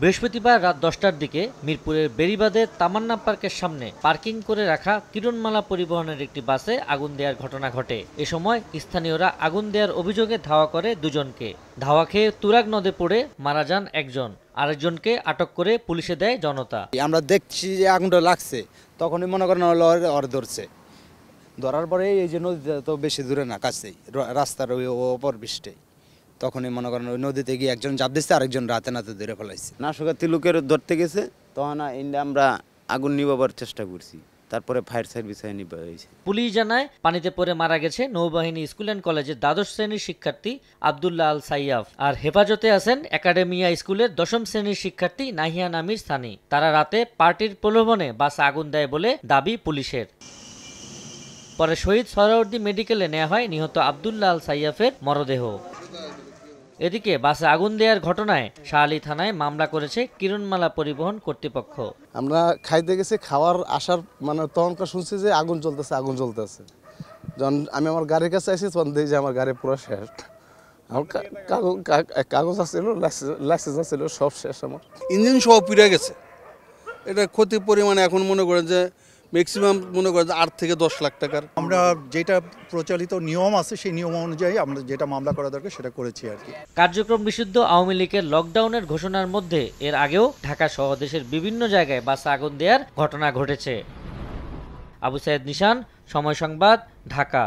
বৃহস্পতিবার রাত 10টার দিকে মিরপুরের বেড়িবাঁধের তামান্না পার্কের সামনে পার্কিং করে রাখা কিরণমালা পরিবহনের একটি বাসে আগুন দেওয়ার ঘটনা ঘটে। এ সময় স্থানীয়রা আগুন দেওয়ার অভিযোগে ধাওয়া করে দুজনকে। ধাওয়া খেয়ে তুরাগ নদে পড়ে মারা যান একজন, আরেকজনকে আটক করে পুলিশে দেয় জনতা। আমরা দেখছি যে আগুনটা লাগছে, তখনই মনে করেন ওর ধরছে, ধরার পরে এই যে নদীতে তো বেশি দূরে না, কাছেই রাস্তার ওই ওপর বৃষ্টি, তখনই মনে করেন ওই নদীতে গিয়ে একজন জাপ দিচ্ছে, আরেকজন রাতে নাতে ধরে ফেলাইছে। নাশকা তিলুকের ধরতে গেছে, তখন আমরা আগুন নিভাবার চেষ্টা করছি, তারপরে ফায়ার সার্ভিস নিভা হয়েছে। পুলিশ জানায় পানিতে পড়ে মারা গেছে নৌবাহিনী স্কুল অ্যান্ড কলেজের দ্বাদশ শ্রেণীর শিক্ষার্থী আব্দুল্লাহ আল সাইয়াফ। আর হেফাজতে আছেন একাডেমিয়া স্কুলের দশম শ্রেণীর শিক্ষার্থী নাহিয়ান আমির সানি। তারা রাতে পার্টির প্রলোভনে বাসে আগুন দেয় বলে দাবি পুলিশের। পরে শহীদ সোহরাওয়ার্দী মেডিকেলে নেওয়া হয় নিহত আব্দুল্লাহ আল সাইয়াফের মরদেহ। এদিকে বাসে আগুন দেওয়ার ঘটনায় শাহআলী থানায় মামলা করেছে কিরণমালা পরিবহন কর্তৃপক্ষ। আমরা খাইতে গেছি, খাওয়ার আসার তখনকার শুনছি যে আগুন জ্বলতেছে। যখন আমি আমার গাড়ির কাছে আসি তখন দেখি যে আমার গাড়ি পুরো শেষ। আমার কাগজ আছিল, লাইসেন্স আছিল, সব শেষ। আমার ইঞ্জিন সহ পুড়ে গেছে। এটা ক্ষতির পরিমাণ এখন মনে করেন যে ম্যাক্সিমাম মনে করেন 8 থেকে 10 লাখ টাকার। আমরা যেটা প্রচলিত নিয়ম আছে সেই নিয়ম অনুযায়ী আমরা যেটা মামলা করা দরকার সেটা করেছি আর কি। কার্যক্রম নিষিদ্ধ আওয়ামী লীগের লকডাউনের ঘোষণার মধ্যে এর আগেও ঢাকা সহ দেশের বিভিন্ন জায়গায় বাসে আগুন দেওয়ার ঘটনা ঘটেছে। আবু সাইদ নিশান, সময় সংবাদ, ঢাকা।